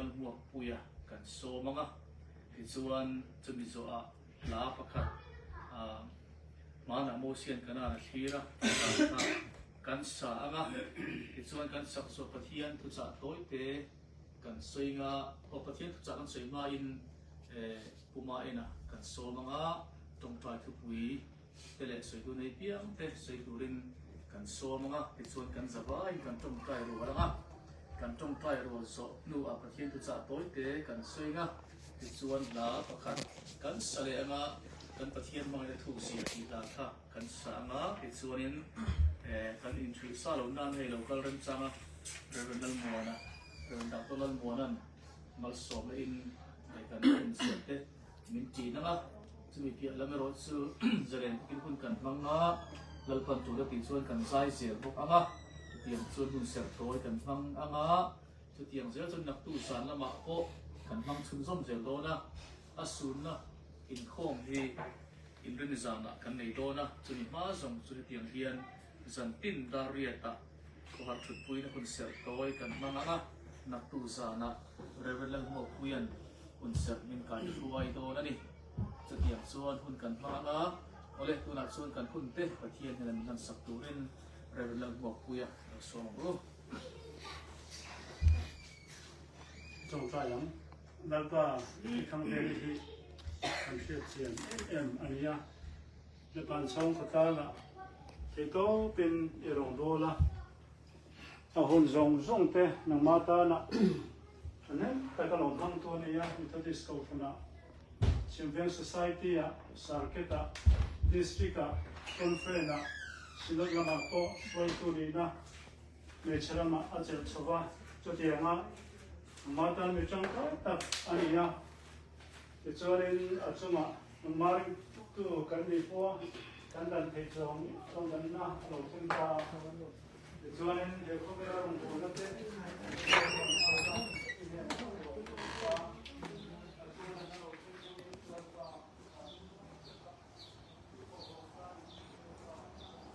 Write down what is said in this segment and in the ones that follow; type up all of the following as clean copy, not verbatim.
lang muak puya kan so mga tichuan chumi zo a la pakhat mana mo sian kana na thira kan sa anga tichuan kan sak so pathian tu cha toite kan soinga o pathian tu cha kan soinga in puma ina kan so mga tong trai thu pui tele soi tu nei piang te soi tu rin kan so mga tichuan kan zabai kan tong trai ro anga kan tong trai ro so nu a pathian tu cha toite kan soinga tichuan la pakhat kan sale anga kan pathian mga thu si ti la tha kan sa anga tichuanin kan in thui sa lo nan hei local ran changa revenal mona revenal tolan monan mal som in kan in sete min ti na chumi pia lamero chu zaren kin kun kan manga lalpan tu da ti chuan kan sai sel bok anga tiang chuan hun ser toy kan mang anga chu tiang zel chun nak tu san lama ko kan mang chun som zel do na asun na in khom hi in rin zana kan nei do na chumi ma zong chu tiang hian zan tin da riata ko har thut pui na kun ser toy kan mang anga nak tu sana revelang mo puyan kun ser min kai ruai do na ni chu tiang chuan hun kan mang anga ole tu na chuan kan hun te pathian hian kan sak turin revelang mo puya so mo trong trai lắm lần qua thằng bé thì thằng chuyện chuyện em anh nhá để bàn xong của ta là thì có bên rồng đô là à hồn rồng rồng te nang mata na anh em tại cái lòng thang tua này á mình thấy disco phần nào Champion Society à Sarket à District à Conference à xin lỗi là có vay tu đi na để cho mà ở trên số ba cho tiền á mà ta mới trong cái tập anh nhá để cho nên ở chỗ mà mà tu cái gì qua cái đàn thể trong đàn na đầu tiên ta để cho nên để có cái đồng hồ nó thế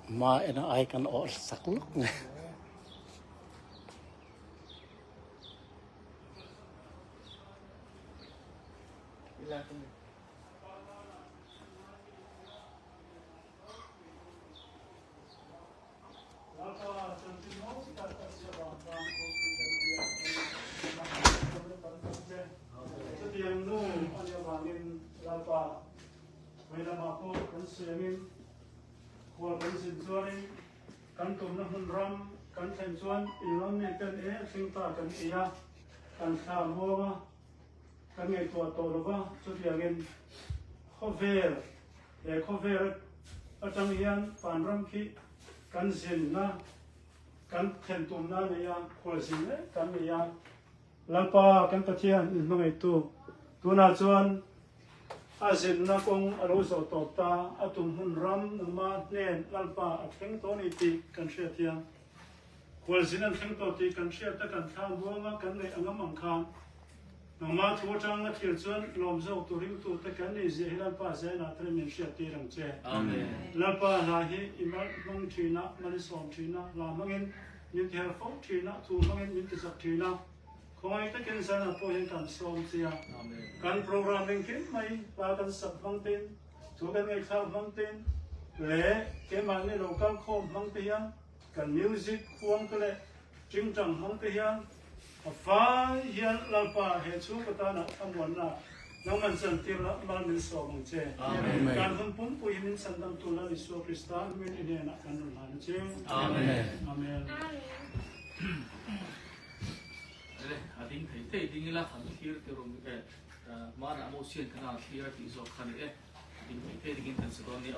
mà nó ai cần ở sắc lúc này qua kan sin chuan kan tum na hun ram kan then chuan in lam ni kan thing ta kan ia kan tha mowa kan ngai to to lova chu tiangin khover atang hian pan ram khi kan sin na kan then tum na ne ya khol sin le kan ne ya lampa kan pathian in mangai tu na chuan asin na kong alo so to ta atum hun ram nangma nen lalpa atheng to ni ti kan sia tia khol sin an theng to ti kan sia ta kan tha buanga kan nei angam ang khan nangma thu tang a thil chuan lom zo tu ring tu ta kan nei je lalpa se na tre min sia ti rang che amen lalpa na hi imal mong thina mani som thina la mangin min thel fo thina tu mangin min ti sak thina khoi ta ken sana po hen kan som sia amen kan programming kin mai pa kan sab hang tin chu kan ngai kham hang tin le ke man ni local khom hang te hian kan music khuang ka le ching chang hang te hian a fa hian lalpa he chu ka ta na amon na nang man san tir la mal min so mong che amen kan hum pum pu hin san dam tu la isu kristan min ine na kan ru han che amen amen ading thei ding la khan thir te rom ke mana mo sian kana thira ti zo khan ding thei ding kan se don ni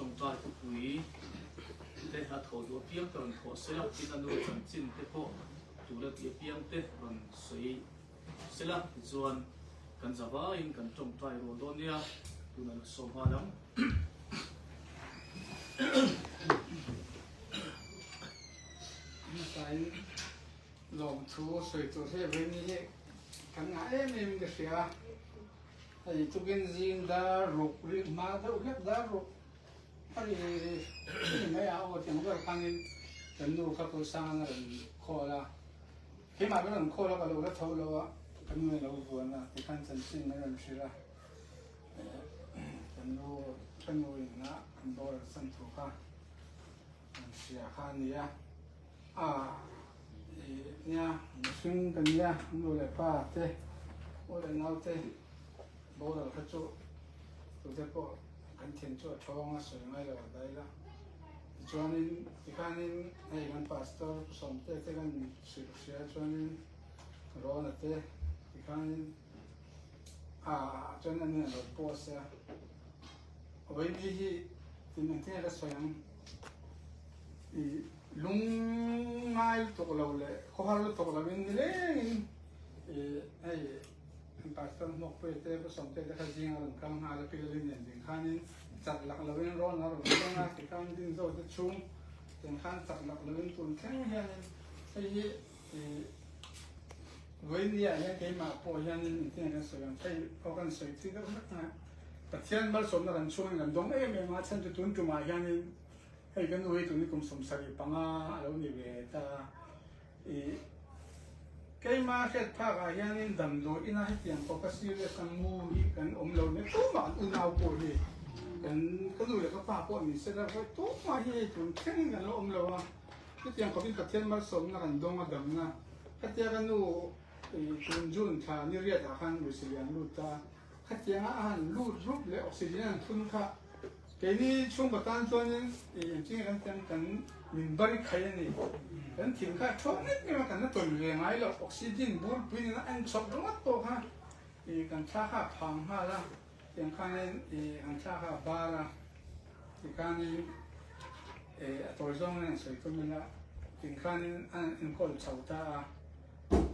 trong trai của quý để hạt thổ đua piang tận thổ sẽ là khi anh nuôi chân chín thế po chủ là tiệp piang thế còn suy sẽ là chuan cần giả vờ in cần trong trai rồi đó nha tụi nó sâu hoa lắm cái lòng thu sợi tổ thế bên này cái ngã em cái gì à thì tụi cái gì đã rục đi mà đã uất đã rục cái mấy áo thì nó cái cái nụ các cô sang là khó là khi mà cái lần khó là cái lúc đó thâu là cái người lâu buồn là thì khăn chân xin mấy lần xí là cái nụ ngã cái đồ là sân thủ cả xí khăn này nha xuyên cái nha nụ lại pha thế ô lại nấu thế bố là cái chỗ tụi thế bộ cái thiên chỗ chong á sợi ngay là đây là cho nên thì cái nên hay cái pastor sống thế cái sự sẽ cho nên rồi là thế thì cái nên cho nên là bộ sẽ với đi thì mình thấy là xoay lung ngay tục lâu lệ khó khăn tục là bên này ấy anh pastor mọc về thế có sống thế cái gì ngang cam hà là cái lên nền thì khăn chặt lạc là bên ron nó rồi cái ngay thì khăn đi rồi cái chung thì khăn chặt lạc là bên tuần khăn như này thì với đi à cái mà po như này thì cái sợi cái có cái sợi thì nó rất là tất nhiên mà sống là cái chung là đúng em mà chân tụi chúng mà như này hay cái nuôi tụi nó cũng sống sạch bằng lâu như vậy ta cái mà cái thà cái hiện đầm rồi ina hết tiền có cái gì cái mua hi cái lâu này tốt mà nào của hi cái nuôi là cái phá của mình sẽ là cái tốt mà hi chúng khen cái lâu à cái tiền có biết tất nhiên mà sống là cái đông đầm na cái tiền cái nuôi chúng dun thà như vậy ta khăn rồi xử lý luôn ta cái tiền ăn luôn rút lấy oxygen thun khá cái này chung bắt tan cho nên chỉ cái tiền mình bari khai này cái thiên khai cho nên cái mà cái tuần về ngay là oxygen bùn pin nó ăn sọc đúng không ha cái cha ha phang ha là cái khai cái cha ha ba là cái tôi giống này sẽ có mình là cái khai ăn còn sầu ta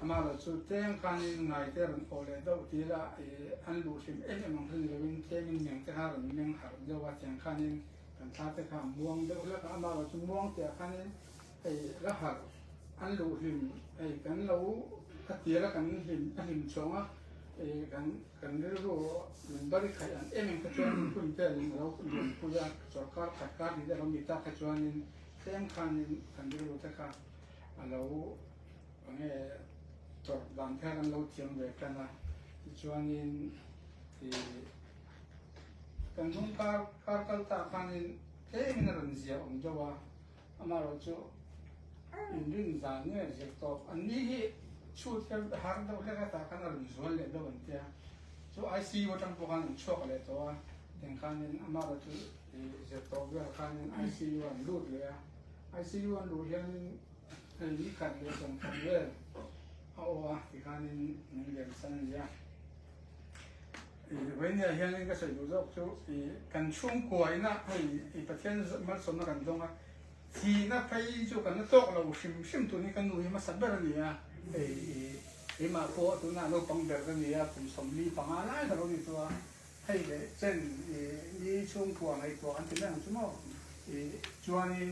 mà là chú tên khai ngày thế rồi ở đây đâu thì là ăn đủ xem em mang thân là bên thế mình nhận cái hàng mình hàng đâuว่าcái khaiกันชาติข้ามม่วงเด็กแล้วก็มาเราชุ่มม่วงแต่คันนี้ไอ้ละหักอันรู้หิมไอ้กันเราขัดเดียแล้วกันหิมชงอ่ะไอ้กันเรื่องมันบริขยันเอ็มก็ชวนคุณเจ้าเราคุณผู้ยากสกัดขัดการที่เรามีตาขจรนี่เส้นคันนี้กันเรื่องแต่ค่ะเราเนี่ยจดบางแค่กันเราเทียมเวกันนะชวนนี่กันทุ่งการตาคันนี้เท่มันรันเสียองค์เจ้าว่าอามาเราจะอินดินจานเนี่ยเสียตอบอันนี้ชุดที่หางเราเรียกตาคันรันส่วนเลยเดิมเดียจะไอซีว่าจังพวกนั้นช็อกเลยตัวแต่คันนี้อามาเราจะเสียตอบว่าคันนี้ไอซีวันรูดเลยไอซีวันรูดยังนี่ขัดเลยสำคัญเลยเอาว่าที่คันนี้มันเรียนสั้นยากวันนี้เห็นก็ใส่ดูจากจู่กันช่วงกว่าน่ะให้ประเทศมันสนกันตรงอ่ะที่น่ะไปจู่กันน่ะตกเราชิมตัวนี้กันหนุ่ยมาสับเบอร์นี่อ่ะมาพอตัวน่ะเราปังเบอร์นี่อ่ะผมสมลีปังอะไรแต่เราดีตัวให้เลยเช่นนี่ช่วงกว่าไอ้ตัวอันที่นั่นชั่วโมงจวนนี้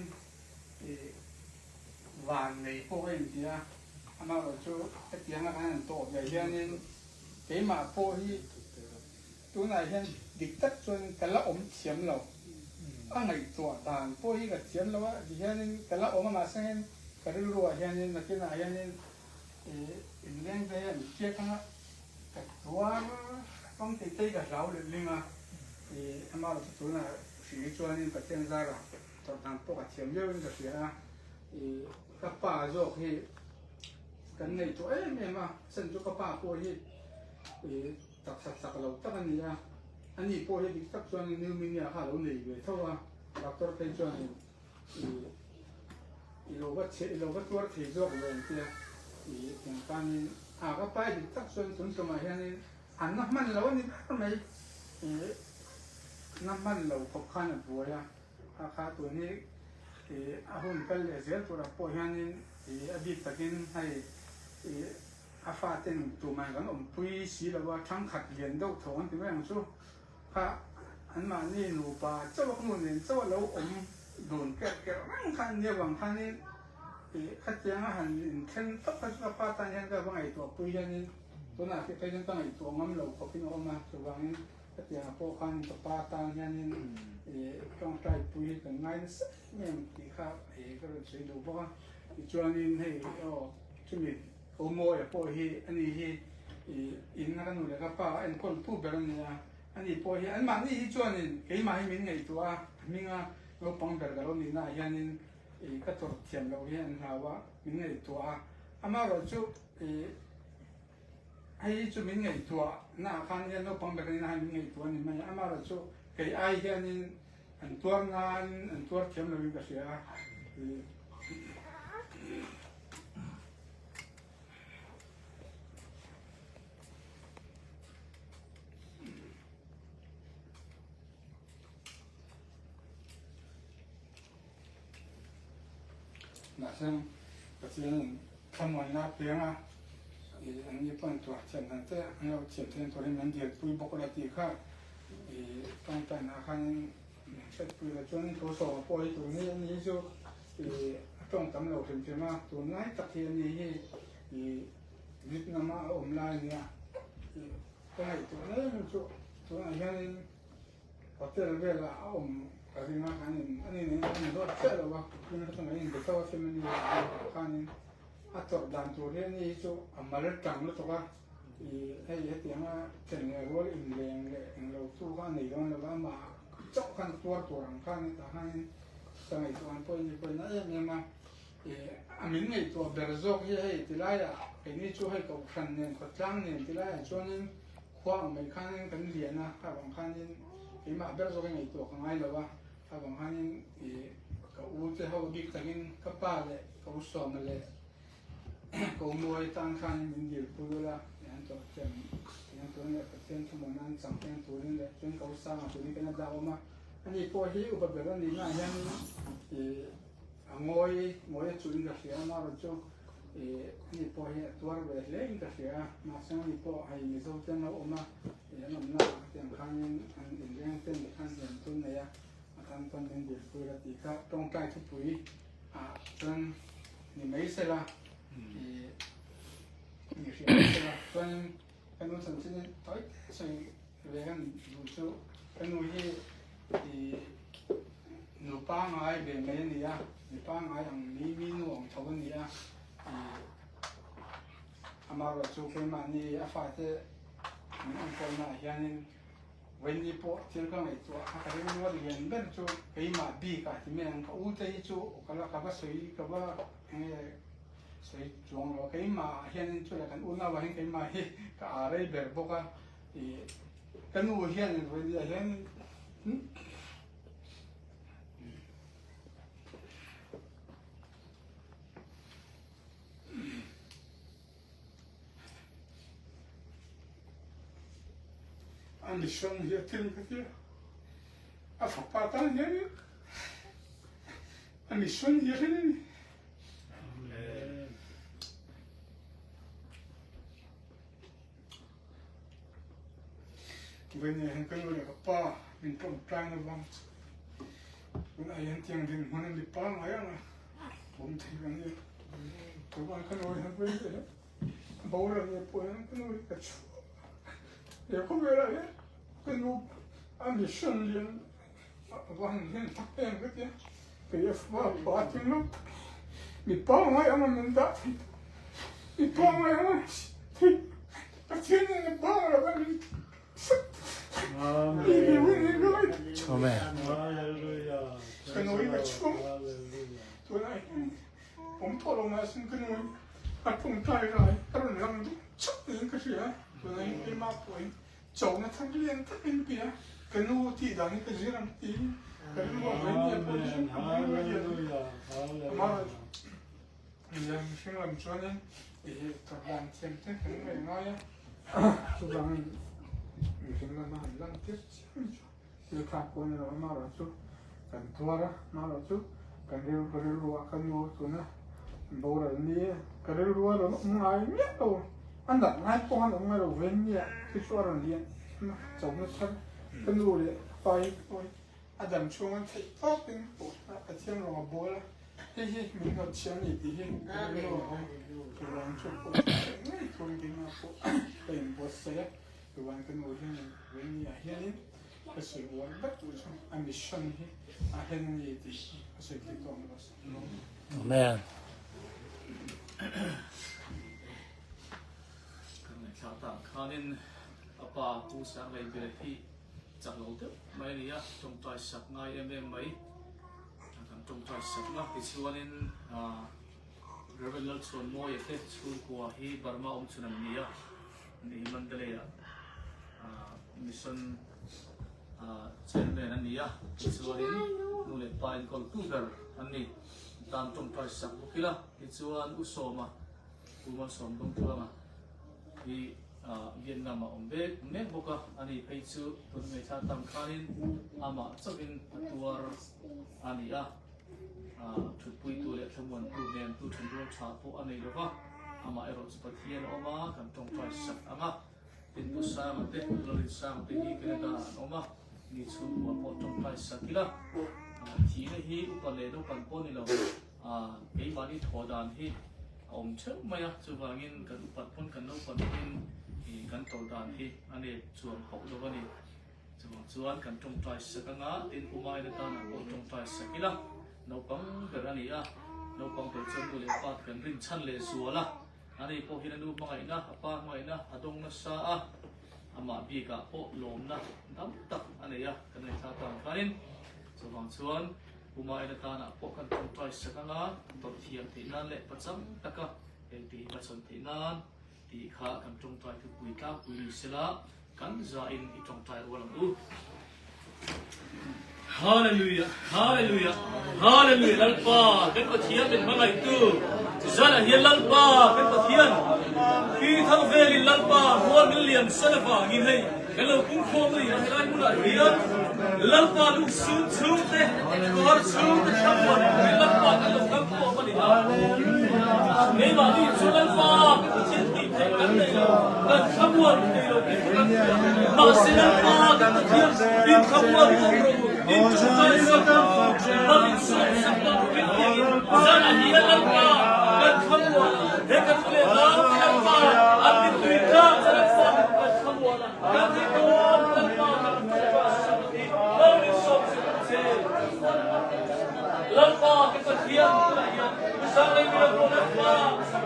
วันในพวกไอ้ที่อ่ะอามาเราจู่ไอ้ที่นั่นกันโตใหญ่เรื่องนี้มาพอที่ตัวไหนเห็นดิกตัดจนแต่ละอมเฉียมเราอะไรตัวต่างพวกที่กับเฉียมเราว่าที่เห็นแต่ละอมมาเส้นก็ได้รู้ว่าเห็นนักกีฬาเห็นเล่นไปเชี่ยกันกับตัวต้องติดกับเราเลยลิงอ่ะมาตัวน่ะสิ่งที่นี่ประเทศไทยเราตอนนั้นพวกเฉียมเยอะกับเสียกับป่าโยกที่กันในตัวเนี่ยมาเส้นจุกป่าพวกที่ตักสักเราตั้งนี่นะอันนี้พอเห็นตักส่วนนิวมิเนี่ยข้าเราหนีไปเท่าว่าเราตัวเป็นส่วนเราก็ตัวที่จบเลยที่อย่างการก็ไปตักส่วนถึงสมัยนี้อันน้ำมันเรานี่ทำไมน้ำมันเราขบขันบัว อาคาตัวนี้อาหุ่นกันเลยเสียตัวเราปล่อยให้อดีตตะกินให้อาฟ้าเต็นตัวมันกันปุยสีแล้วว่าทั้งขัดเรียนดูถอนที่แม่งสู้พระอันมานี่หนูป่าเจ้าขนุนเนี่ยเจ้าเราโดนแก่มั่งคันเดียวบางคันนี่ขัดยังหันเช่นตับกระสุนป้าตายยังก็บางไอตัวปุยยันนี่ตัวน่ะที่ไปยังตั้งไอตัวงั้นเราขอพี่น้องมาตัวบางนี่ขัดยังพวกคันตัวป้าตายยันนี่ต้องใจปุยกันง่ายสักเนี่ยที่ข้าก็เลยช่วยดูเพราะว่าจวนนี้ให้ช่วยโอ้โมยพวกที่อันนี้ที่อินนั่นนู่นเลยครับป้าอันคนพูดแบบนี้อันนี้พวกที่อันมันนี่จวนนี้เกี่ยมาให้มินไงตัวมินเราปังแบบเรานี่นะยันนี่ก็ตัวเทียมเราเห็นหาว่ามินไงตัวอามาเราจุให้จุมินไงตัวน่าคันยันเราปังแบบนี้นะให้มินไงตัวนี่มันอามาเราจุเกี่ยไอ้ยันนี่อันตัวงานอันตัวเทียมเราวิ่งก็เสียนะซึ่งก็จะทำวันนับเพียงอันนี้เป็นตัวเช่นนั้นแต่เราเช่นเช่นตัวนี้มันเดียดปุยปกติค่ะต้องแต่งอาคารเสร็จปุยแล้วจนตัวสอบปล่อยตัวนี้นี่จะต้องทำเราถึงจะมาตัวไหนตัดเทียนนี้วิทย์นำมาอมลายเนี่ยตัวไหนตัวนี้มันจะตัวไหนยันพอเจอเวลาอมก็ที่มาคันนี้อันนี้เนี่ยมันรถเจอแล้วว่าคุณต้องการเห็นเด็กเขาที่มันอยู่คันนี้อัตราดันตัวนี้จะมาเล่นจังแล้วตัวให้เห็นว่าถึงว่าอินเดียเราสู้กันในตรงนั้นว่ามาเจาะกันตัวรังคันนี้แต่ให้สมัยตัวนั้นพอนั่นยังมาอามินในตัวเบอร์โซกที่ให้ที่ไรไอ้นี่ช่วยให้กับคันเนี่ยกับจ้างเนี่ยที่ไรช่วงนี้คว้าไม่คันนี้กันเหรียญนะครับบางคันนี้ไอ้มาเบอร์โซกในตัวของไอ้เราว่าถ้าบางคันนี้กับอูจะเขาบิ๊กตะกินกับป้าเลยกับสอนมาเลยกับมวยตั้งคันมินเดียร์พูดละอย่างตัวเช่นอย่างตัวนี้เป็นเส้นทั้งหมดนั้นสังเกตตัวนี้เลยจนเขาสร้างตัวนี้เป็นดาวมาอันนี้พอที่อุปกรณ์นี้นะยังmồi chuin ka sia ma ro chu ni po he tuar ve le in ka sia ma sang ni po ai mi zo ten no ma nam na tiang khan an in leng ten khan yan tun ne ya kan ton den de pu ra ti ka tong kai thu pui tan ni mai se la ni sia se la tan kan no san chen toi sai ve kan du chu kan no hi no pa ngai be me ni ya你帮我用米弄头你啊，阿妈个做饭嘛，你阿发的，你按过那现在when你播天刚来做，啊，可能我连本做给马比个，里面个乌贼做，个那个水个ว่า水装了，给马现在做了กัน乌那玩意给马嘿，个阿来แบบพวกกัน乌现在when你现อันนี้ช่วงเยอะถึงก็เยอะอาฝากปาตาเนี่ยอันนี้ช่วงเยอะเลยวันนี้เห็นกันเลยกับป้าเป็นต้นกลางระวังวันนี้ยังเที่ยงดินมันนี่ป้าไงอ่ะผมทิ้งกันเนี่ยตัวมันกันเลยเห็นไปเลยบ่าวเราเนี่ยป่วยกันเลยกระชุ่มเดี๋ยวเขาเวลาเนี่ยกันดูอันนี้ช่วงเรียนวันเรียนทักเองก็เนี่ยเกี่ยวกับป้าจริงลูกมีป้าไงอ่ะมันได้มีป้าไงอ่ะที่ที่นี่ป้าเราเป็นAmen. Hallelujah. กันดูกระชุ่มตัวไหนผมทอดลงมาซึ่งกันดูอัดผมใจร้ายกระหน่ำชุบเองก็เสียตัวไหนเป็นมากป่วยโจนะทั้งเรียนทั้งเป็นเปียกันดูที่ดังนี่ก็เสียน้ำตีกันดูว่าไม่เนี่ยป่วยซึ่งกันดูเยอะมาอย่างเช่นลำชวนนี่กับลำเต็มเต็มถึงไม่น้อยทุกอย่างอย่างเช่นลำมาลำเต็มเยอะขาดคนเรามาแล้วชุด กันตัวละมาแล้วจุกันเร็วรัวกันอยู่ตัวนะโบราณนี้กันเร็วรัวเราง่ายเนี่ยตัวอันดับง่ายกว่าเราไม่รู้เว้นเนี่ยที่ช่วยเราเรียนนะจบนะครับกันดูเลยไปอันดับช่วงนั้นที่ต้องเป็นตัวอาเทียนเราโบราณที่มีคนเชียงอีกที่กันเร็วตัวเราช่วยตัวไม่คนกินมาตัวเป็นบทเสียตัววันกันดูที่เว้นเนี่ยเฮียนี่ก็สวยวันแบบตัวช่างอันนี้ช่างที่อาเห็นนี่ที่ก็สวยที่ตัวมันก็สวย Amen. กันในชาวต่างข้านินอาปาผู้สังเลยเบลที่จากเราเถอะไม่เนี่ยจงใจสักง่ายไหมกันจงใจสักนะที่ส่วนนินเรื่องเล่าส่วนมวยเท่ส่วนกัวฮีบาร์มาสุนันเนี่ยนี่มันเดลียมิสันเช่นเดียนันเนี่ยที่ส่วนนินนู่นเลยไปกอลตูเกอร์อันนี้ตามจงใจสักบุกิละที่ส่วนอุศมาอุมาสมตรงตัวมาที่เวียดนามอมเบกเมฆบุกะอันนี้ไปสู่ตุนเมชาตัมคานินอามาจะเป็นตัวอันนี้ชุดปุยตัวเล็กทั้งหมดตัวเรียนตัวชนรชาตัวอันนี้ด้วยอามาเอรสปฏิเนออกมากันจงใจสักอามาเป็นตัวสามเด็กเราดิสามเด็กที่เป็นการออกมานี่ชุดหัวปอจงใจสักกีฬาทีนี้ฮีอุปเลโดกันปนนี่เราไอ้บ้านนี้ถอดานฮีอมเชื่อไหมจูบางอินกันปัดปนกันนู้ปัดปนกันถอดานฮีอันนี้ส่วนของเราเนี่ยส่วนกันจงใจสักงาตินอุมาอินตานะปอจงใจสักกีฬานกปังเกิดอันนี้นกปังเกิดจนดูเลยปัดกันริมชั้นเลยสัวละอันนี้พอเห็นดูมาไงนะป้ามาไงนะอดงนัสซาอามาบีกะโอลมนะดำตักอันนี้กันในชาตังคานินส่วนอุมาอินตานะพวกกันจงใจสักงาตบเทียมที่นั่นแหละประจำตะกะเองที่ประชนที่นั่นที่ข้ากันจงใจคือปุยก้าปุยลิสละกันจะอินจงใจวัลังอูฮาเลลูยาฮาเลลูยาฮาเลลูยาลัลปาเป็นปะเทียนเป็นมาไงตู้จะละเฮียลัลปาเป็นปะเทียนที่ทั้งเวลิลัลปาหัวมิลเลียนซัลฟากินให้กันเราคุ้มครองเลยนะได้บุญอะไรเนี่ยลัลปาลูกซูซูเต้ตัวซูเต้ทั้งหมดเป็นลัลปากันเราทั้งตัวมันนี่นะไม่มาดิซูลัลปาเป็นปะเทียนที่ให้กันเลยกันทั้งหมดที่เราเป็นมาเซลัลปาเป็นปะเทียนที่ทั้งหมดของเราin Tuhan Sakam, Nabi Sakam Bukit, Zana Hiya Lalpa, dan Kamwa, Dekat Kulit Lalpa, Abid Tuika, Lalpa, dan Kamwa, dan Ikawa, Lalpa, dan Tuhan Sakti, Nabi Sakam, Lalpa, Kita Hiya, Zana Hiya Lalpa,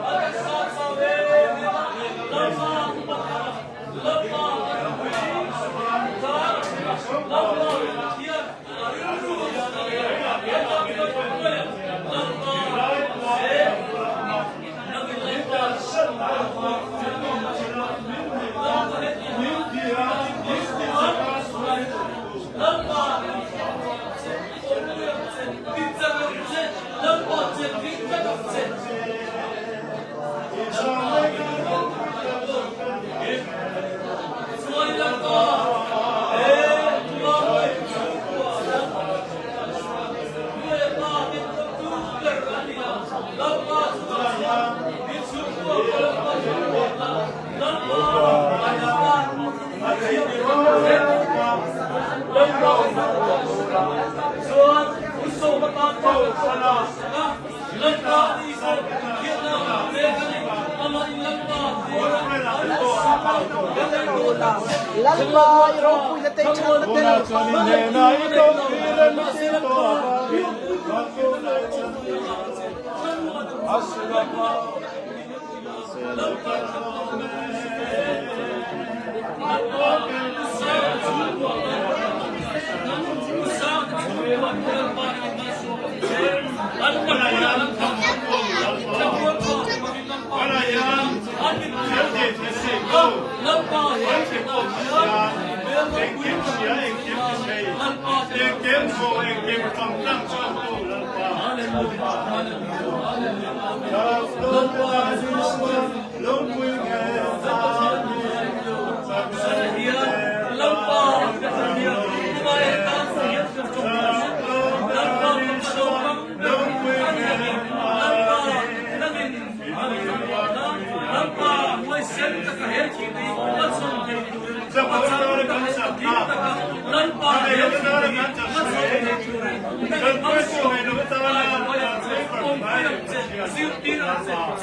Ada Saksawe, Lalpa, Lalpa, Lalpa, Europe, the tension, the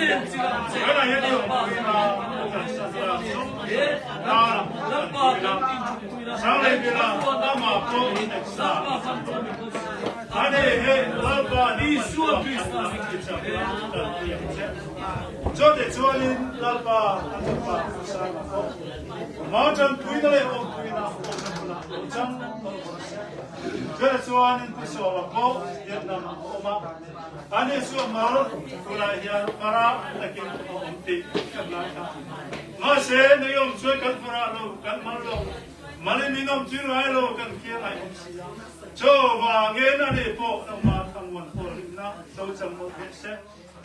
Wala yan yung Sale bila tama po sa. Ane he laba ni suwa Krista. Jote chuanin laba laba sa ko. Mountain puina le o puina o jang. Jote chuanin kuso ko Vietnam oma. Ane suwa mal kula hian para takin ko unti kana. Mase ne yom chuai kan para lo kan mal lo. Maliminom tirai lo kan kia ai. Coba ngena ni po na matangwan po na so chang mo se.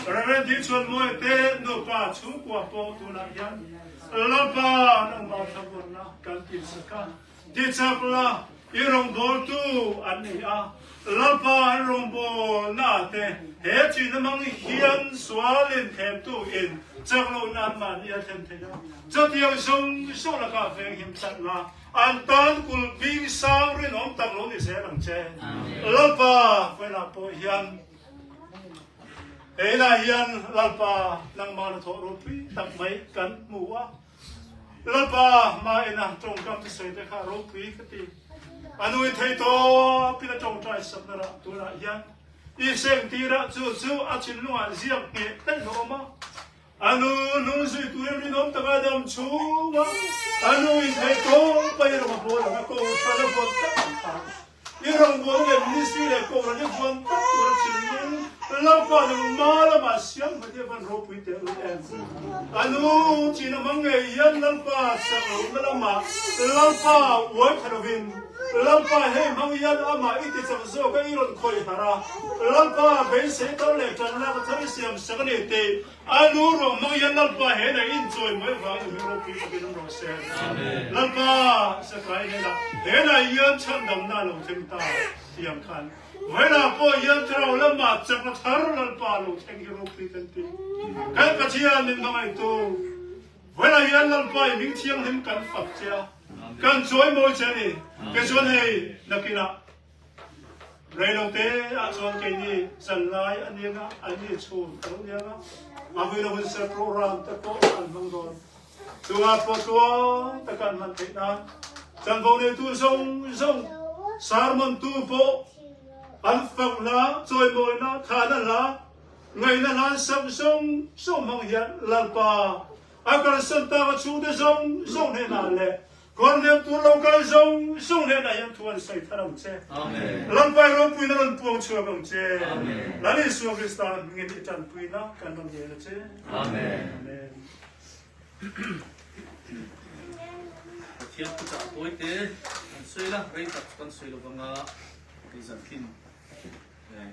Rare di chuan mo te no pa chu kwa po tu na yan. Lapa na matangwan na kan kin saka. Di chapla irong bol tu ani a. Lapa irong bol na te. He chi na mang hian swalin them tu in. Chak lo na man ya them te na. Cho tiang song so la ka feng him chat la. An tan kul bing sang rin om tak lo ni se lang che. Lalpa wala po hian. Ela hian lalpa nang ma na tho ro pi tak mai kan muwa. Lalpa ma ina trong kam ti se te kha ro pi ka ti. Anu i thei to pi na trong trai sap na ra tu ra hian. I seng ti ra chu a chin lu an ziak nge ten no ma. Anu nu sui tu ri nom ta ga dam chu ma. Anu i thei to pa ira ma bo la ko pa la bo ta. Irong bo le ni si le ko ra ni bon ta tu ra chin ni. La pa de ma la ma siam ma de ban ro pi te lu en. Anu chi na mang nge yan la pa sa lo la ma. La pa wo tha ro vin. La pa he mang yan ama i ti chang zo ka iron khoi hara. La pa be se to le tan la ka thari siam sa ne te. Anu ro mang yan la pa he na enjoy mo va ni ro pi ka bin ro se. La pa sa kai ne la. He na yan chang dam na lo thing ta. Tiang khan. Wala po yan trao la ma chak na thar la pa lo thing ro pi kan ti. Kan ka chia nin ma mai to. Wala yan la pa ming thiang nim kan fak chia. Kan joy mo chani. Ke chuan hei nakina reilong te a chuan ke ni sanlai anianga ani chu to nianga avira hun se program ta ko an mang don tunga po to ta kan man te na chan bo ne tu song sarmon tu po an fak na joy mo na khana la ngai na lan sam song mang hian lalpa akar san ta chu de song ne na le con đem tu lâu cái sông này này em tuan say thằng ông che, lần bài rồi pui nó lần tuang chua ông che, lần này suy Kristan nghe đi chân pui nó cần ông che che, amen. Thiam tu cha toi te, an sui la, rei tak kan sui lo banga, cái dân tin,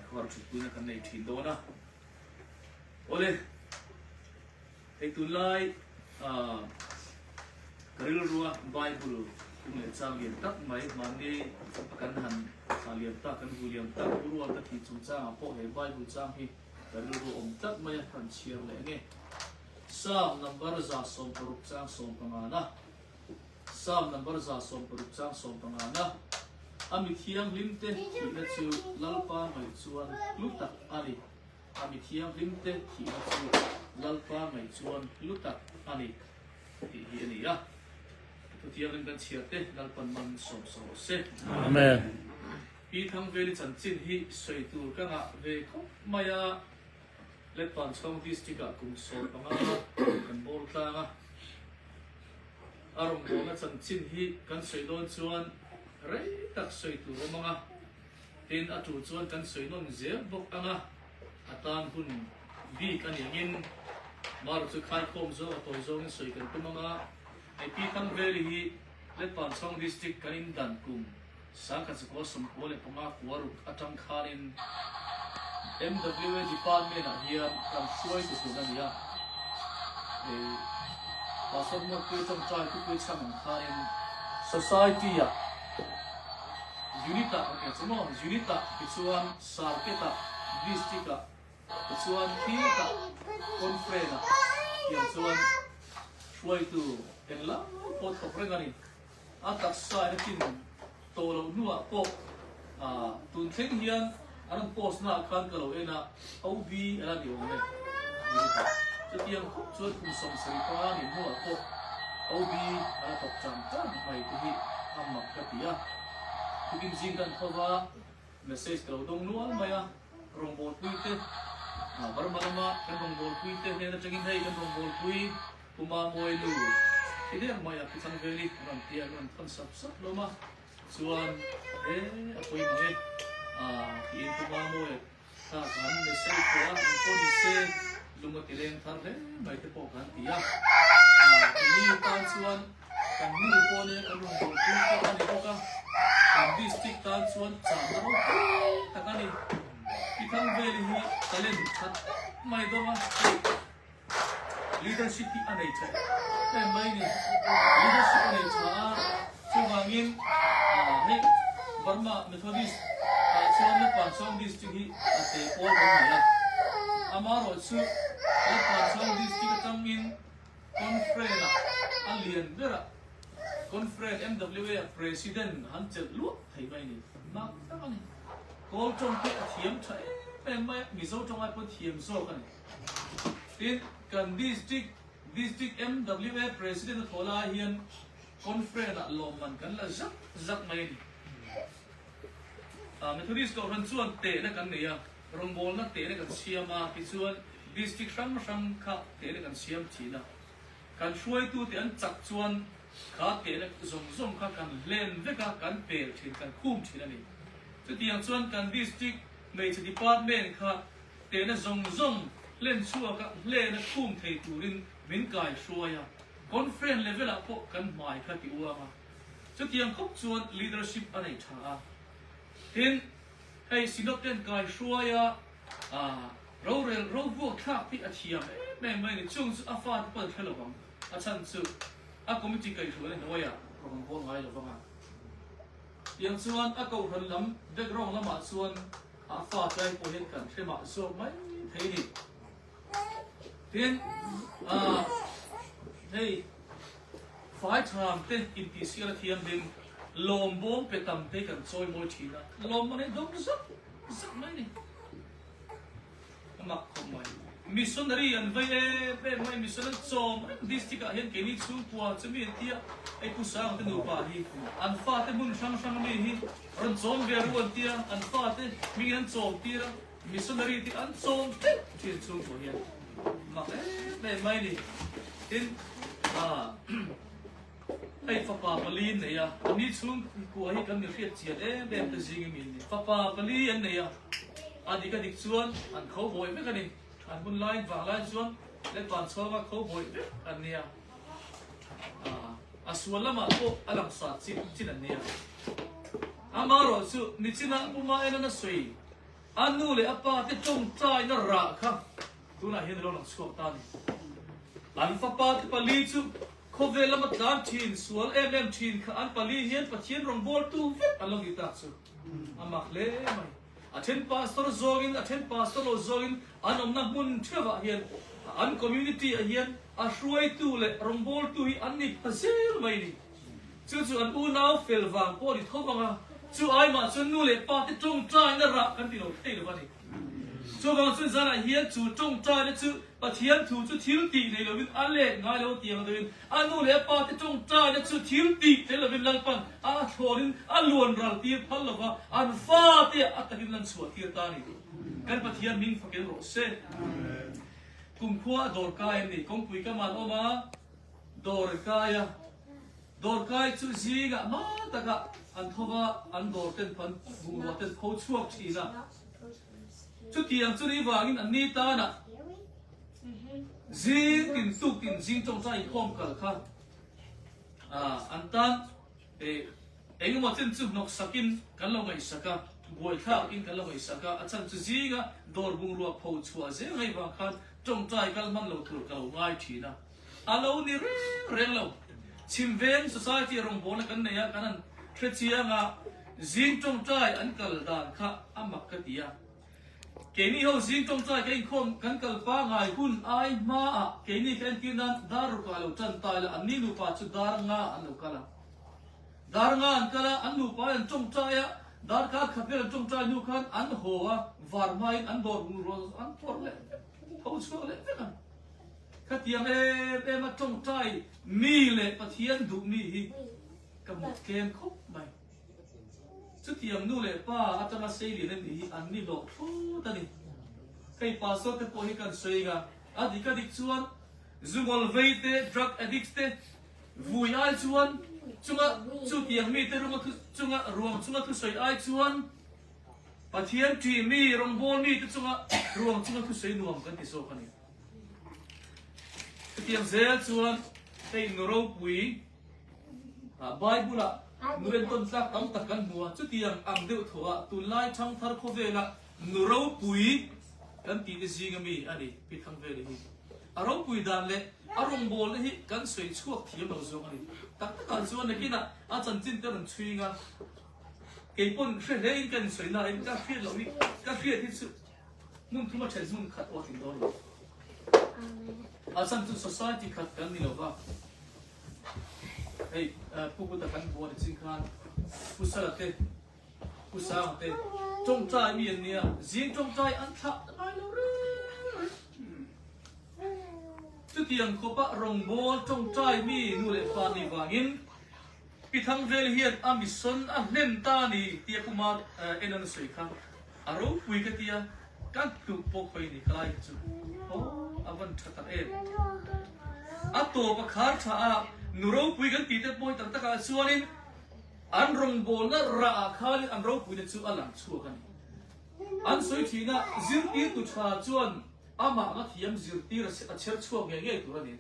khawar chut pui na kan nei thin do na, ole, ei tu lai, Karil ruwa Bible kung lechang yen tak mai mani akan han aliam tak kan guliam tak ruwa tak hi chung chang apo he Bible chang hi karil ru om tak mai kan chiar le nge Psalm number za som paruk chang som pangana Psalm number za som paruk chang som pangana ami thiam limte hi na chu lalpa mai chuan lutak ani ami thiam limte hi na chu lalpa mai chuan lutak ani hi ani ya tiang rin kan chiate lalpan man som se Amen. Pi thang veli chan chin hi soi tur ka nga ve khop maya letpan chong district a kum so panga kan bol tanga arom bo na chan chin hi kan soi don chuan rei tak soi tur manga tin atu chuan kan soi non zel bok anga atan hun bi kan yangin mar chu khai khom zo to zo in soi kan tumanga ai pi thang veli hi letpan chong district kanin dan kum sangka se ko som ko le panga kuaru atang khanin MWA department a hian kan suai tu na nia pasal mo ko chang trai ku chang khanin society ya unita ke chmo unita kichuan sarketa district a kichuan thika conference yang chuan suai tu enla pot koprenganin atak sai na tin tolo nuwa po tun theng hian aran post na kan kalo ena OB ala di ong le จะเตียงชวนคุณสมศรีกว่านี่หัวก็เอาบีอะไรตกจำจ้าไม่ที่ทำหมักกะทิอ่ะทุกินจริงกันเพราะว่าเมสเซจเราต้องนวลไหมอ่ะรงบอลคุยเตะบารมากันรงบอลคุยเตะเนี่ยจะกินให้กันรงบอลคุยกุมารมวยลูที่เรียกมาอยากที่ทำเวลิรันเตียรันทันสับลงมาส่วนคุยมาที่อินกุมารมวยถ้าการเมสเซจว่าคนที่เซลุงก็ที่เรียนทำเลยไม่ได้พอกันที่อ่ะที่นี่การส่วนกันมือคนเนี่ยกันรงบอลคุยกันนี่พอกันกันดิสติกการส่วนสามเราแต่กันนี่ที่ทำเวลิฮีตะเล่นชัดไม่ต้องมาleadershipที่อันไหนใช่แต่ไม่เนี่ย leadership อันไหนใช่ช่วงนี้นี่บารมาเมทอดิสช่วงนี้ก่อนช่วงดิสติกที่เตะบอลกันมาแล้วอามาโรช่วงนี้ก่อนช่วงดิสติกตั้งมินคอนเฟรนซ์อันเลียนเด้อคอนเฟรนซ์ MWA president ฮันเจลลุไทยไม่เนี่ยมากตั้งนี่โกลจงเตะเทียมใช่แต่ไม่มีโซ่จงไอ้พวกเทียมโซ่กันนี่กันdistrict MWA president โทลาเฮียนคอนเฟรนซ์ลมมันกันละจักไม่ดีเมทอดิสก็รันส่วนเตะนะกันเนี่ยรงบอลนักเตะนะกันเชียมาที่ส่วน district ช่างข้าเตะนะกันเชียมทีนะกันช่วยตัวเตะอันจักส่วนข้าเตะนะส่งข้ากันเล่นเวกากันเปย์ทีกันคุ้มทีนั่นเองจะเตียงส่วนกัน district ในสดีพาร์ตเมนต์ข้าเตะนะส่งเล่นชัวก็เล่นคุ้มเทตูรินมินกายชัวยาคอนเฟรนซ์เลเวลพวกกันหมายขัดตัวมาจะเทียงครบส่วน leadership อะไรช้าเห็นให้สินเต้นกายชัวยาเราพวกทักที่อาเทียมแม่ไม่เนี่ยช่วงอาฟาเปิดให้เราฟังอาจารย์สื่อคอมมิตี้กายชัวเนี่ยน้อยอ่ะเราฟังคนไว้เราฟังอย่างส่วนอาเก่าทันล้ำเด็กร้องละหมาดส่วนอาฟาใจพอเห็นกันใช่ไหมส่วนไม่เท่ดีเห็นhey ฝ่ายทำเต้นอินทิเซียร์เทียมดินลมบอมไปทำเต้กันซอยมวยทีนะลมมันเนี่ยดมสักไม่เนี่ยมาขโมยมิสซันนารีอันไปไม่มิสซันนาโซมดิสติกาเห็นแค่นี้สูงกว่าจะมีเทียไอ้ผู้สาวเป็นหนูป่าฮีอันฟ้าเต้มุนช่างไม่ฮีรันโซมเวรุวันเทียอันฟ้าเต้มีอันโซมเทียมิสซันนารีที่อันโซมเต้เทียนสูงกว่าเฮียมาไม่เนี่ยเห็นไอ้ฟ้าป่าปลีนเนี่ยอันนี้สูงกว่าให้กันมีเรียกเจียดแบบจะยิงมีเนี่ยฟ้าป่าปลีนเนี่ยอันนี้ก็ดิกส่วนอันเขาบ่อยไม่กันนี่อันบนไลน์ฝั่งไลน์ส่วนและตอนส่วนว่าเขาบ่อยอันเนี่ยส่วนละมาโอ้อลังสัตว์จินอันเนี่ยอามารอสุนิจินะบุมาเอ็นนั่นสวยอันนู้นเลยอาป้าที่จงใจน่ารักค่ะตัวน่ะเห็นเราหลังสกอตตานี่อันฟ้าป่าที่ปลีสุเขาเวลามาตามทีนส่วนทีนค่ะอันปลีเห็นปัจเจียนรองบอลตู้อันลงอีตาสุอามักเล่ไหมattend pastor zogin attend pastor zogin an omna mun theva hian an community a hian a hruai tu le rongbol tu hi an ni pasel mai ni chu an u nau fel wang po ri thobanga chu ai ma chu nu le pa te tong trai na ra kan ti lo te lo ni chu bang chu zana hian chu tong trai le chu pathian thu chu thil ti nei lo win an le ngai lo tiang lo win an nu le pa te tong trai le chu thil ti te lo win lang pan a thorin a luan ral ti phal lo wa an fa te atakin lan suat ti ta ni kan pathian min fakel ro se kum khua dor kai ni kong pui ka man oma dor kai chu zinga ma taka an thowa an dor ten pan bu wa ten pho chuak thi na chu tiang chu ri wangin an ni ta na zing tin tu tin zing trong sai khom kal kha an tan eng mo chen chu nok sakin kan lo ngai saka boi kha kin kan lo ngai saka achan chu zinga dor bung ruwa pho chua ze ngai wa khan trong sai kal man lo thur kal ngai thi na alo ni reng lo chimven society rong bon kan ne ya kanan thretia nga zing trong sai an kal dan kha amak ka tia cái này họ riêng trong trái cái không cần cần phá ngài hun ai mà cái này cái kia nan daru kalau chân tay là anh nu pa chu dar nga anh kala anh nu pa anh trong trái á dar ka khapel trong trái nu khan anh hoa var mai anh dor mu ro anh for le thâu chu le kan ข้าเตียงมาจงใจมีเลยปะเทียนดุมีกำหนดเกมครบไหมชุดเตียงนู่นเลยป้าอาจจะมาเสียเหรียญนี่อันนี้ดอกฟูตานี่ใครป้าสดแต่พอให้กันสวยกันอดีตชวนจูงอลเวทดรักอดิกเตวุยไอชวนจุงะชุดเตียงมีแต่รวมจุงะทุสวยไอชวนปะเทียนจีมีรองบอลมีแต่จุงะทุสวยนวมกันที่โซ่กันนี่เตียงเซลชวนใส่นรกปุยไบเบิลนูเรนต้นสักตั้งตะกันบัวชุดเตียงอังเดียวถั่วตุลายช่างทาร์โคเวละนรกปุยกันตีได้ซิงมีอันนี้พิทังเวลีอารมณ์ปุยดานเล่อารมณ์บอลเลยกันสวยชั่วเทียมเราส่งอันนี้ตั้งแต่การชวนในกินอ่ะอาจารย์จินเตอร์มันช่วยงานเกี่ยปนเรื่องกันสวยน่าเอ็นก็เครียดเราวิก็เครียดที่สุดนุ่มทุ่มมาใช้ซุ่มขัดออกถึงตอนนี้อาจารย์จุด society ขัดกันนี่เราว่าเฮ้ยผู้บุตรกันบัวในสิงคานผู้สาวเตผู้สาวเตจงใจมีอันเนี้ยจิงจงใจอันทับไม่รู้เรื่องจุดยังเขาปะรงบัวจงใจมีนู่นเลยฟานีวางินพิทังเวลเฮียนอามิสันอันเล่นตานีเตียกุมาเอ็นนันสุยค่ะอารมณ์คุยกันเตียกันถูกปกไปนี่ใครจุดโอ้อาวันชัดเอ็มอัตโตปะขาร์ชานูรูปุยกันตีเตปอยตั้งแต่การชวนินอันรงโบลน่ะราคาลิอันรูปุยเดชูอัลลังชัวกันอันสวยทีน่ะจิรตีตุชาจวนอามาเทียมจิรตีระเชิดชัวเงี้ยตัวนี้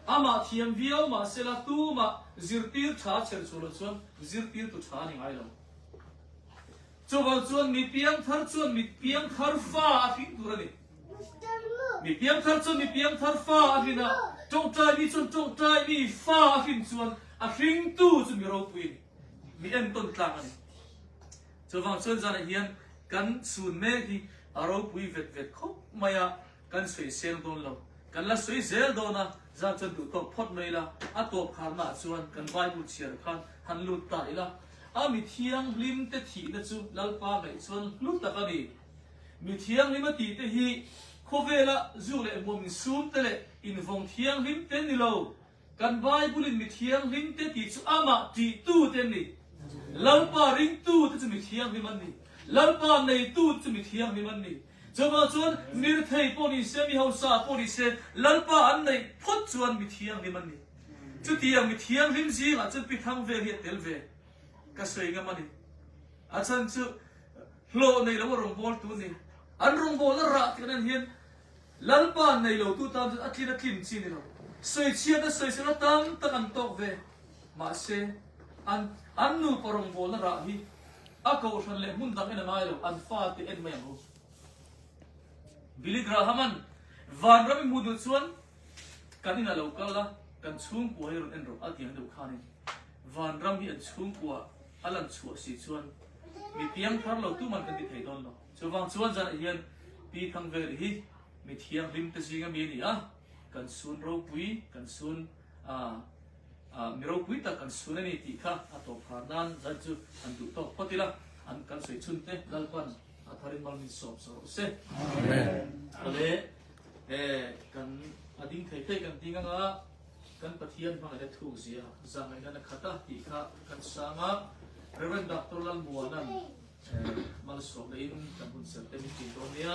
อามาเทียมวิวมาเซลตูมาจิรตีชาเชิดชัวจวนจิรตีตุชานี่ไงล่ะจวนจวนมีเพียงทาร์จวนมีเพียงทาร์ฟ้าฟิตัวนี้มีเพียงทาร์จวนมีเพียงทาร์ฟ้าฟินะจงใจมีจงใจมีฟ้าฟินจวนอาฟิงตู้จนมีรูปุยมีเอ็นต้นกลางอันนี้จวนจวนจานเฮียนกันสูนเมที่อารมณ์ปุยเวทเขาไม่อะกันสวยเซลโดนเรากันละสวยเซลโดนนะจานจนดูตบพอดไม่ละอัตบขาหน้าจวนกันไว้บุเชียร์ขันหันลุดตายละมีเทียงลิมเตถีนะจูลัลปาไม่จวนลุดตะกันนี่มีเทียงลิมตีเตฮีโคเวละจูเล่มมิซูมเตเล่อินฟงเทียงลิมเตนี่เรากันไว้บุลินมีเทียงลิมเตตีจูอามาตีตู้เตนี่ลัลปาริงตู้เตจะมีเทียงลิมันนี่ลัลปาในตู้จะมีเทียงลิมันนี่จนมาจวนมีรถไฟปนิเซมีเฮาซาปนิเซลัลปาอันในพุทธจวนมีเทียงลิมันนี่จุดเทียงมีเทียงลิมซีอาจจะไปทางเวเฮตเตลเวก็สวยงามมันนี่อาจารย์จะโลในเราว่ารงบอลตัวนี้อันรงบอลระที่นั่นเห็นลัลปานในเราตัวตามอัตลินักลิมซีนี่เราสวยเชียร์สวยเสียตามตะกันตกเวมาเซอันนูปรงบอลระฮีอาเขาฉันเล่มุนดังเอ็นมาเราอันฟาติเอ็นไม่รู้บิลิกราฮามันวันเราไม่มุดส่วนกันนี่น่ะเราก็ละกันชุ่มกัวให้เราเอ็นเราอัดยังดูขานี่วันเรามีอันชุ่มกัวอันลันชัวสิส่วนมีเพียงทารเราตู้มันกันที่ไทยดอนเราส่วนส่วนจะเห็นปีทางเวรีมีเทียงริมตะซิงมีนี่อ่ะกันส่วนเราปุยกันส่วนมีเราปุยแต่กันส่วนนี้ที่ข้าอัตโตผ่านนั้นจะจูอันดูต่อพอดีละอันกันสวยชุนเตะดัลปันอัฐาริมัลมิสอบสรุปเสร็จอะไรกันอดีตเคยกันที่งั้นอ่ะกันปะเทียนฟังอะไรถูกเสียจังไงนั่นขัดที่ข้ากันสามารถเรียนดับตัวลันบัวนั้นมาสอบได้ยินกันบุญเสร็จเต็มที่ตรงนี้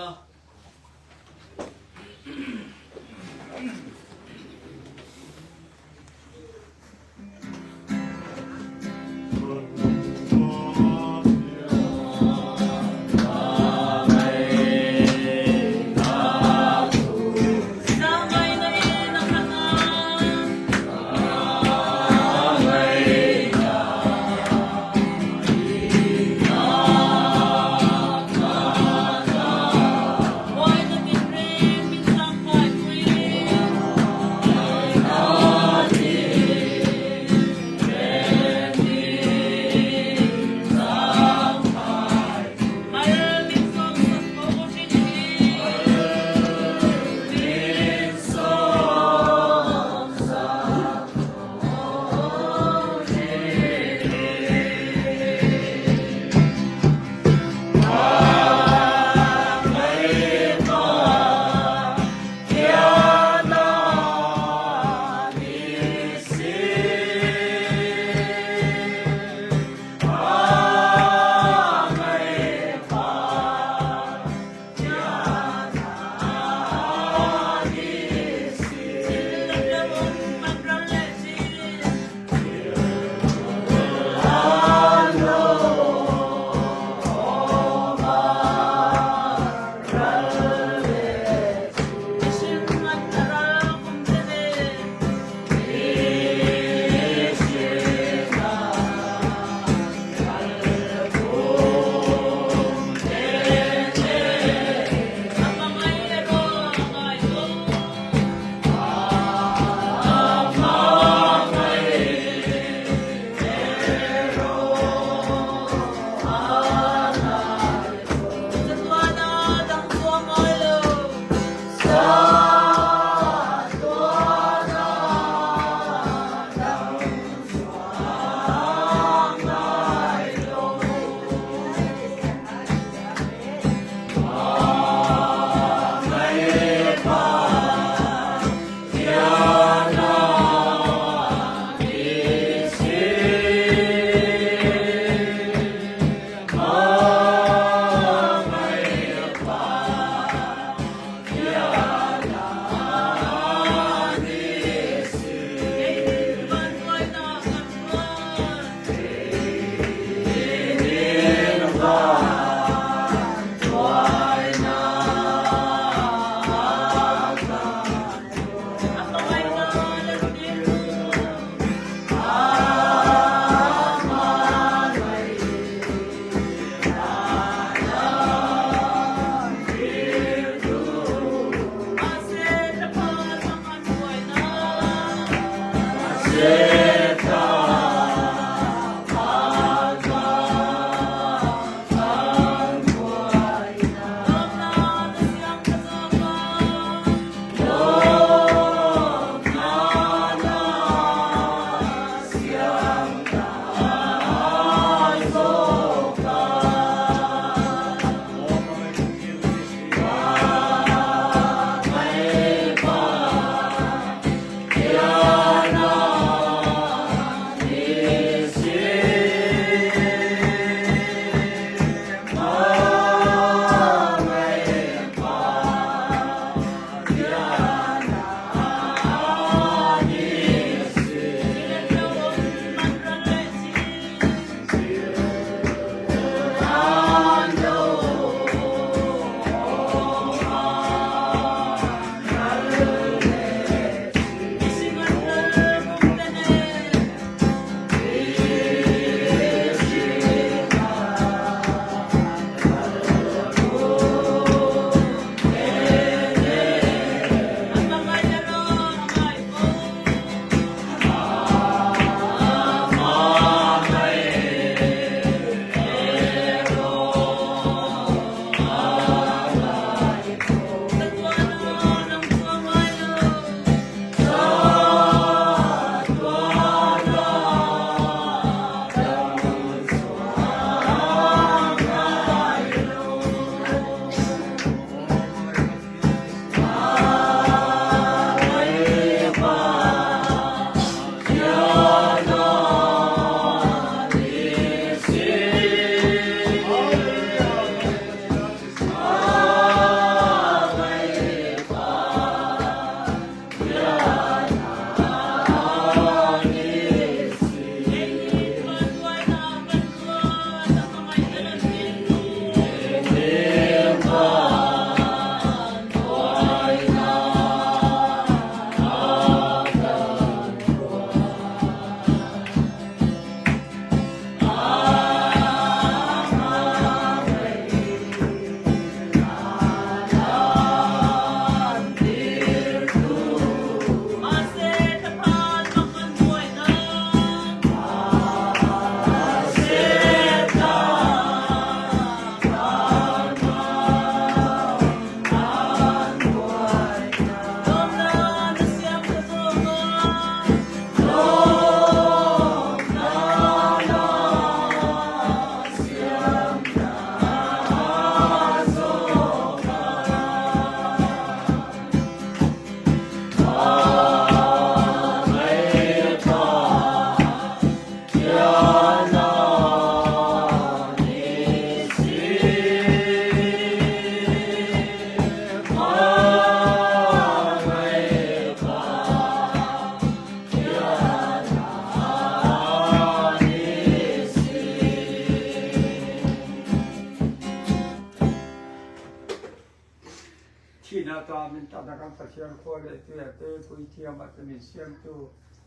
ที่นาตามินตานักันตะเชียงโคเลเตียเตปุยเทียมัตมิเสียงตู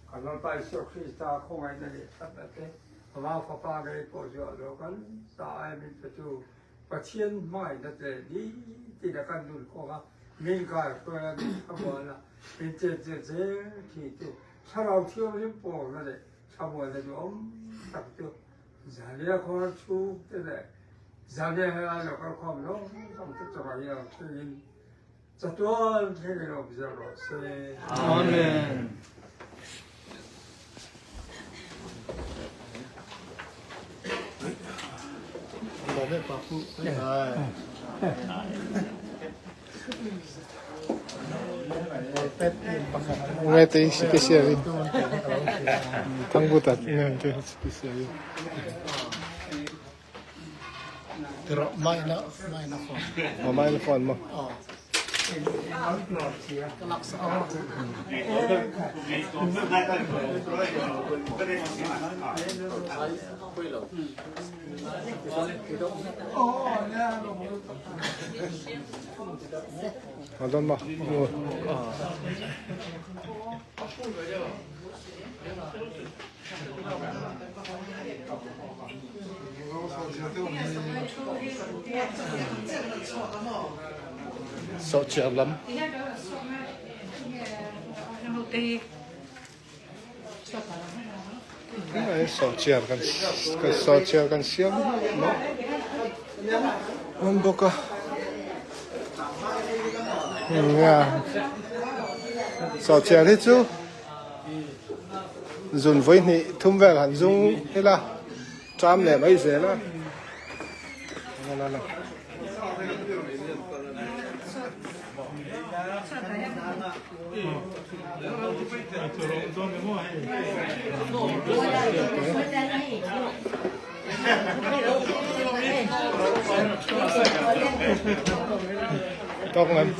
ขันเราไปสุขริสตาคงไงนั่นเองสัตว์เตพระฟ้าฟ้าเกยโกจอโลกันตาไอมินประตูประเชียนไม่นั่นเองดีที่นักันดูโคกมีการตัวนี้ขบวนละเป็นเจที่ตูถ้าเราเที่ยวยิ่งปวดนั่นเองขบวนจะอมตักตูจะเรียกคนชูเตะจะเรียกอะไรก็ความรู้ต้องติดต่อกันอย่างเช่นจะตัวเรื่องเราพิจารณาเสีย 아멘. 몸에 바꾸. Ngete spesial. Tanggutat ngete spesial. Pero may na phone. Mamail phone mo. Madon mo. So chill lắm. So chill kan siam. No. Buka. Nga. So chill hết chú. Dùng với ni thum về hẳn dung thế là trăm này mấy giờ đó. Nó. Tóc em.